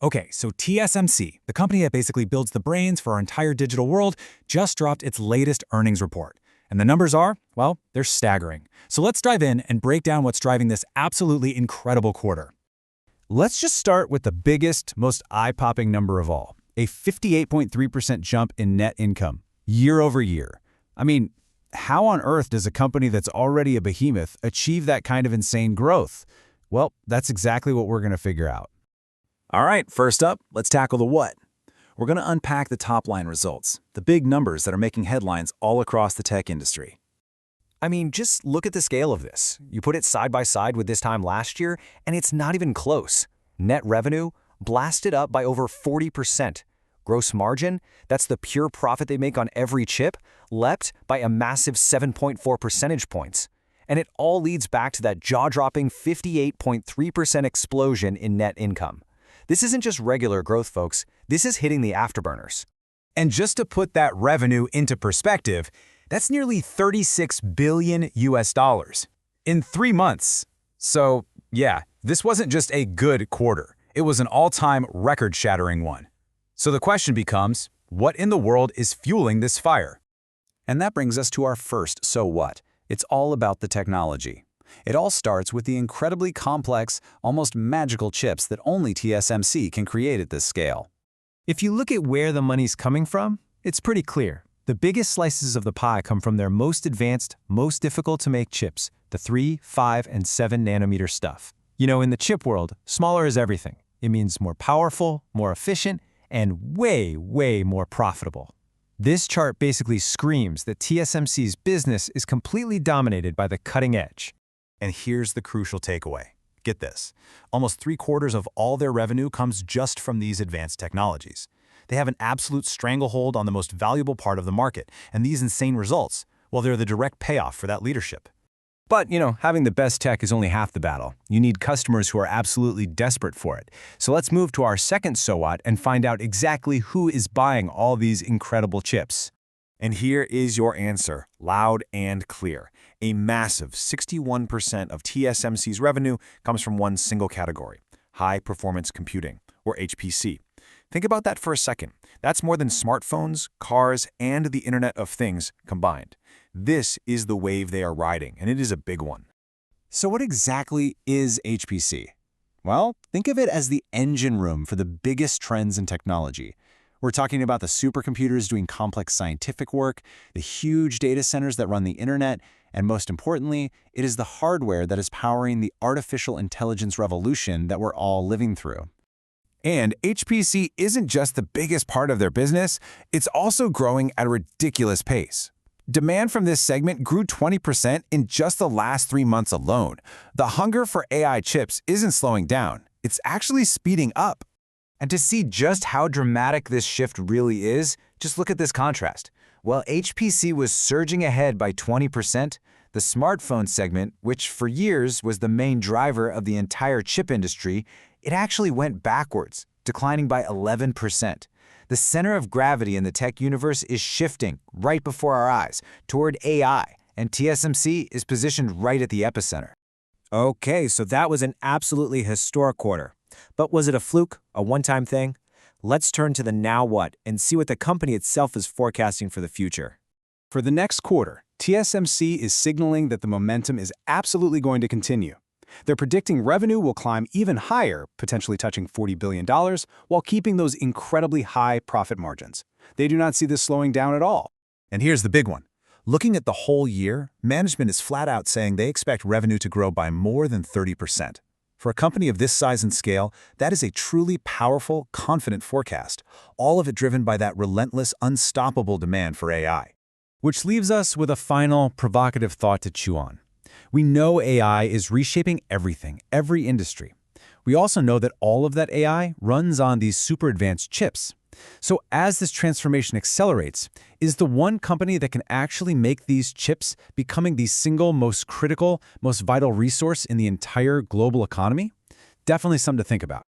Okay, so TSMC, the company that basically builds the brains for our entire digital world, just dropped its latest earnings report. And the numbers are, well, they're staggering. So let's dive in and break down what's driving this absolutely incredible quarter. Let's just start with the biggest, most eye-popping number of all, a 58.3% jump in net income, year over year. I mean, how on earth does a company that's already a behemoth achieve that kind of insane growth? Well, that's exactly what we're going to figure out. All right, first up, let's tackle the what. We're going to unpack the top-line results, the big numbers that are making headlines all across the tech industry. I mean, just look at the scale of this. You put it side by side with this time last year, and it's not even close. Net revenue blasted up by over 40%. Gross margin, that's the pure profit they make on every chip, leapt by a massive 7.4 percentage points. And it all leads back to that jaw-dropping 58.3% explosion in net income. This isn't just regular growth, folks. This is hitting the afterburners. And just to put that revenue into perspective, that's nearly 36 billion US dollars in 3 months. So, yeah, this wasn't just a good quarter. It was an all-time record-shattering one. So the question becomes, what in the world is fueling this fire? And that brings us to our first so what. It's all about the technology. It all starts with the incredibly complex, almost magical chips that only TSMC can create at this scale. If you look at where the money's coming from, it's pretty clear. The biggest slices of the pie come from their most advanced, most difficult-to-make chips, the 3, 5, and 7 nanometer stuff. You know, in the chip world, smaller is everything. It means more powerful, more efficient, and way, way more profitable. This chart basically screams that TSMC's business is completely dominated by the cutting edge. And here's the crucial takeaway. Get this. Almost 3/4 of all their revenue comes just from these advanced technologies. They have an absolute stranglehold on the most valuable part of the market, and these insane results, well, they're the direct payoff for that leadership. But, having the best tech is only half the battle. You need customers who are absolutely desperate for it. So let's move to our second so what and find out exactly who is buying all these incredible chips. And here is your answer, loud and clear. A massive 61% of TSMC's revenue comes from one single category, high-performance computing, or HPC. Think about that for a second. That's more than smartphones, cars, and the Internet of Things combined. This is the wave they are riding, and it is a big one. So what exactly is HPC? Well, think of it as the engine room for the biggest trends in technology. We're talking about the supercomputers doing complex scientific work, the huge data centers that run the internet, and most importantly, it is the hardware that is powering the artificial intelligence revolution that we're all living through. And HPC isn't just the biggest part of their business, it's also growing at a ridiculous pace. Demand from this segment grew 20% in just the last 3 months alone. The hunger for AI chips isn't slowing down, it's actually speeding up. And to see just how dramatic this shift really is, just look at this contrast. While HPC was surging ahead by 20%, the smartphone segment, which for years was the main driver of the entire chip industry, it actually went backwards, declining by 11%. The center of gravity in the tech universe is shifting right before our eyes toward AI, and TSMC is positioned right at the epicenter. Okay, so that was an absolutely historic quarter. But was it a fluke, a one-time thing? Let's turn to the now what and see what the company itself is forecasting for the future. For the next quarter, TSMC is signaling that the momentum is absolutely going to continue. They're predicting revenue will climb even higher, potentially touching $40 billion, while keeping those incredibly high profit margins. They do not see this slowing down at all. And here's the big one. Looking at the whole year, management is flat out saying they expect revenue to grow by more than 30%. For a company of this size and scale, that is a truly powerful, confident forecast, all of it driven by that relentless, unstoppable demand for AI. Which leaves us with a final, provocative thought to chew on. We know AI is reshaping everything, every industry. We also know that all of that AI runs on these super advanced chips. So as this transformation accelerates, is the one company that can actually make these chips becoming the single most critical, most vital resource in the entire global economy? Definitely something to think about.